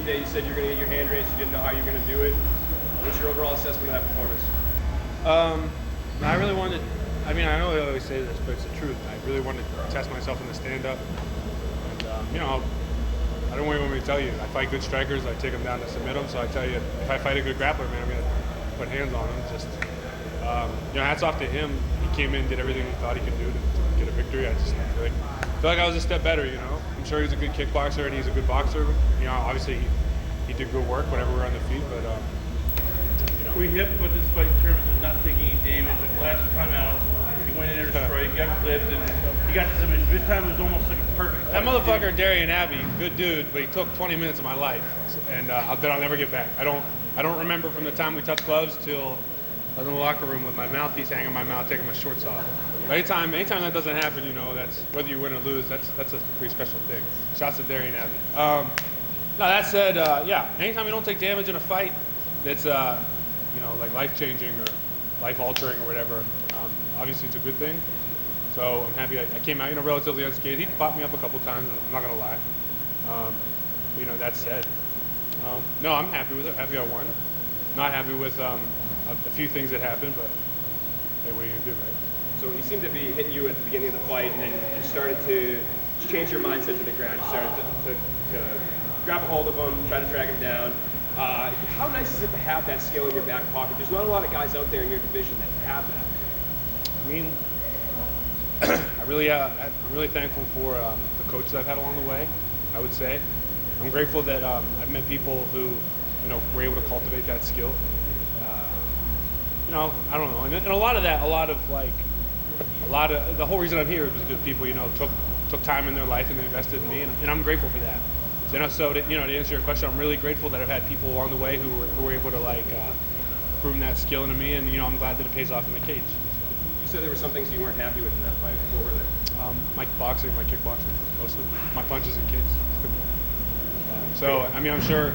Tuesday, you said you're going to get your hand raised. You didn't know how you were going to do it. What's your overall assessment of that performance? I really wanted. I mean, I know I always say this, but it's the truth. I really wanted to test myself in the stand-up. And you know, I don't want me to tell you. I fight good strikers. I take them down to submit them. So I tell you, if I fight a good grappler, man, I'm going to put hands on him. Just you know, hats off to him. He came in, did everything he thought he could do to get a victory. I just feel like I was a step better. You know, I'm sure he's a good kickboxer and he's a good boxer. You know, obviously he did good work whenever we were on the feet, but. We hit with this fight in terms of not taking any damage. Like last time out, he went in there to strike, got clipped, and he got to submission. This time it was almost like a perfect. That motherfucker, Darian Abbey, good dude, but he took 20 minutes of my life, and that I'll never get back. I don't remember from the time we touched gloves till I was in the locker room with my mouthpiece hanging in my mouth, taking my shorts off. But anytime that doesn't happen, you know, that's whether you win or lose. That's a pretty special thing. Shouts to Darian Abbey. Now that said, yeah, anytime you don't take damage in a fight, that's you know, like life-changing or life-altering or whatever, obviously it's a good thing. So I'm happy I came out, you know, relatively unscathed. He popped me up a couple times, I'm not gonna lie. You know, that said, no, I'm happy with it. Happy I won. Not happy with a few things that happened, but hey, what are you gonna do, right? So he seemed to be hitting you at the beginning of the fight, and then you started to change your mindset to the ground. You started to grab a hold of him, try to drag him down. How nice is it to have that skill in your back pocket? There's not a lot of guys out there in your division that have that. I mean, I'm really thankful for the coaches I've had along the way. I would say, I'm grateful that I've met people who, you know, were able to cultivate that skill. You know, I don't know, and a lot of the whole reason I'm here is because people, you know, took time in their life and they invested in me, and I'm grateful for that. So to answer your question, I'm really grateful that I've had people along the way who were able to prove that skill into me, and you know, I'm glad that it pays off in the cage. You said there were some things you weren't happy with in that fight. What were they? My boxing, my kickboxing, mostly. My punches and kicks. So I mean, I'm sure.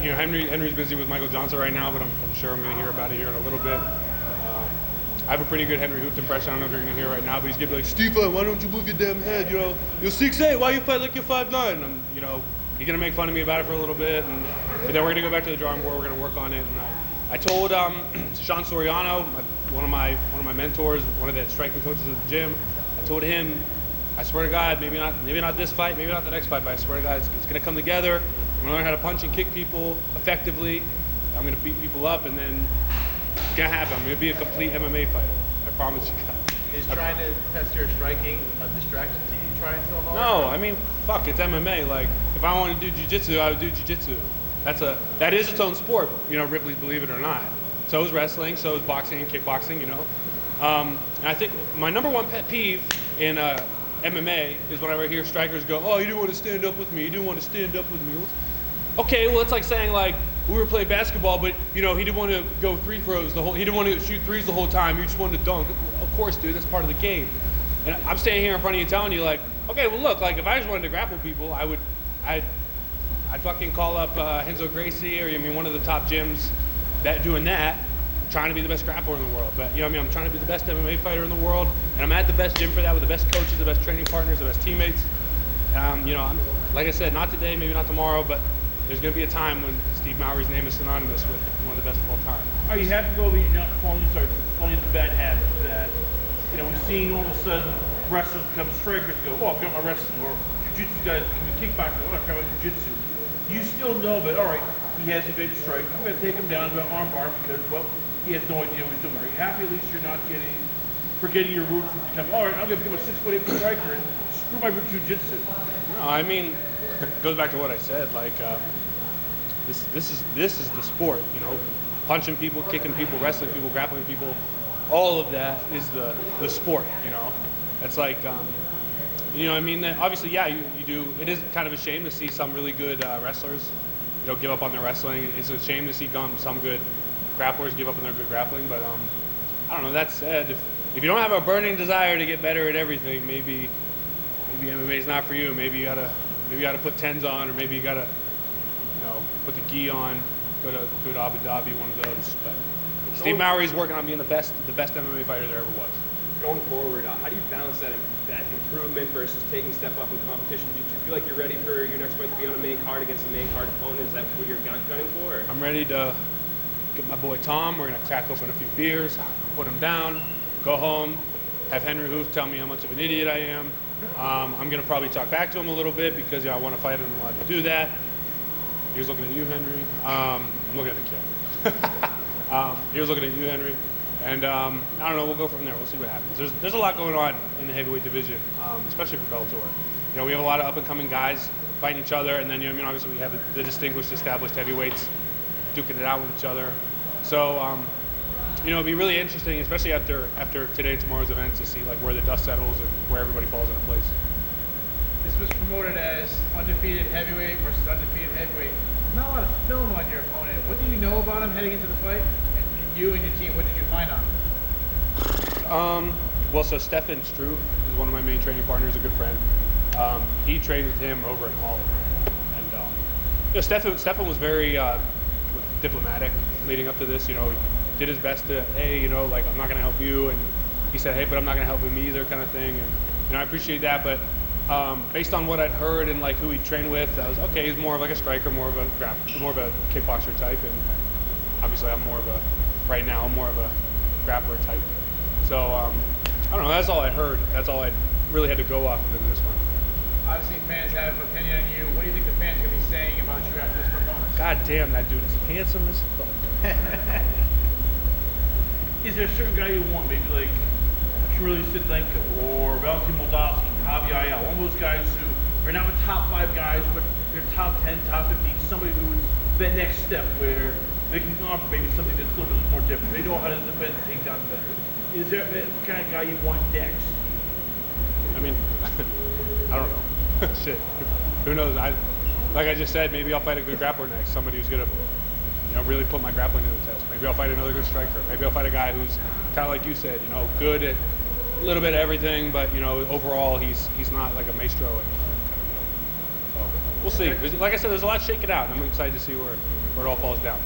You know, Henry's busy with Michael Johnson right now, but I'm sure I'm going to hear about it here in a little bit. I have a pretty good Henry Hooft impression. I don't know if you're going to hear right now, but he's going to be like, Stephen, why don't you move your damn head? You know, you're 6'8", why you fight like you're 5'9"? And you know, he's going to make fun of me about it for a little bit, but then we're going to go back to the drawing board. We're going to work on it. And I told Sean Soriano, one of my mentors, one of the striking coaches at the gym, I told him, I swear to God, maybe not this fight, maybe not the next fight, but I swear to God, it's going to come together. I'm going to learn how to punch and kick people effectively. I'm going to beat people up, and then it's going to happen. I'm going to be a complete MMA fighter. I promise you guys. Is trying to test your striking a distraction to you trying so hard? No, I mean, fuck, it's MMA. Like, if I wanted to do jiu-jitsu, I would do jiu-jitsu. That is its own sport, you know, Ripley's believe it or not. So is wrestling, so is boxing and kickboxing, you know. And I think my number one pet peeve in MMA is whenever I hear strikers go, oh, you didn't want to stand up with me, you didn't want to stand up with me. Okay, well, it's like saying, like, we were playing basketball, but, you know, he didn't want to go free throws he didn't want to shoot threes the whole time, he just wanted to dunk. Of course, dude, that's part of the game. And I'm standing here in front of you telling you, like, okay, well, look, like, if I just wanted to grapple people, I'd fucking call up Renzo Gracie, or, I mean, one of the top gyms doing that, trying to be the best grappler in the world. But, you know what I mean, I'm trying to be the best MMA fighter in the world, and I'm at the best gym for that with the best coaches, the best training partners, the best teammates. You know, like I said, not today, maybe not tomorrow, but there's going to be a time when Steve Mowry's name is synonymous with one of the best of all time. Are you happy though that you're not falling into bad habits that, you know, we've seen all of a sudden wrestlers become strikers go, oh, I've got my wrestling, or jiu-jitsu guys become kickboxing, oh, I've got my jiu-jitsu. You still know that, all right, he has a big strike, I'm going to take him down to an armbar because, well, he has no idea what he's doing. Are you happy at least you're not forgetting your roots and becoming, all right, I'm going to become a 6'8" striker and screw my jiu-jitsu? No, I mean, it goes back to what I said, like, this is the sport, you know, punching people, kicking people, wrestling people, grappling people, all of that is the sport, you know. It's like, you know, I mean, obviously, yeah, you do. It is kind of a shame to see some really good wrestlers, you know, give up on their wrestling. It's a shame to see some good grapplers give up on their good grappling. But I don't know. That said, if you don't have a burning desire to get better at everything, maybe MMA is not for you. Maybe you gotta put tens on, or maybe you gotta, you know, put the gi on, go to Abu Dhabi, one of those. But Steve Mowry's working on being the best MMA fighter there ever was. going forward, how do you balance that improvement versus taking a step up in competition? Do you feel like you're ready for your next fight to be on a main card against a main card opponent? Is that what you're gunning for? Or? I'm ready to get my boy Tom. We're gonna crack open a few beers, put him down, go home, have Henry Hoof tell me how much of an idiot I am. I'm gonna probably talk back to him a little bit because I want to fight him. I'm allowed to do that. He was looking at you, Henry. I'm looking at the kid. He was looking at you, Henry. And I don't know, we'll go from there. We'll see what happens. There's a lot going on in the heavyweight division, especially for Bellator. You know, we have a lot of up-and-coming guys fighting each other, and then, you know, I mean, obviously we have the distinguished, established heavyweights duking it out with each other. So, you know, it'd be really interesting, especially after today and tomorrow's events, to see like where the dust settles and where everybody falls into place. This was promoted as undefeated heavyweight versus undefeated heavyweight. Not a lot of film on your opponent. What do you know about him heading into the fight? And you and your team, what did you find on him? Well, so Stefan Struve is one of my main training partners, a good friend. He trained with him over in Holland. And you know, Stefan was very diplomatic leading up to this. You know, he did his best to, hey, you know, like, I'm not going to help you. And he said, hey, but I'm not going to help him either, kind of thing. And, you know, I appreciate that. But based on what I'd heard and like who he trained with, I was, okay, he's more of like a striker, more of a kickboxer type. And obviously I'm more of a grappler type. So, I don't know, that's all I heard. That's all I really had to go off of in this one. Obviously, fans have an opinion on you. What do you think the fans are going to be saying about you after this performance? God damn, that dude is handsome as fuck. Is there a certain guy you want, maybe like Shirley Sidlenko or Valentin Moldavsky, Javi Ayala, one of those guys who are not the top 5 guys, but they're top 10, top 15, somebody who's that next step where they can offer maybe something that's a little bit more different. They know how to defend and take down better. Is there the kind of guy you want next? I mean, I don't know. Shit. Who knows? Like I just said, maybe I'll fight a good grappler next. Somebody who's gonna, you know, really put my grappling to the test. Maybe I'll fight another good striker. Maybe I'll fight a guy who's kind of like you said, you know, good at a little bit of everything, but you know, overall he's not like a maestro anymore. So we'll see. Like I said, there's a lot shaking out, and I'm excited to see where it all falls down.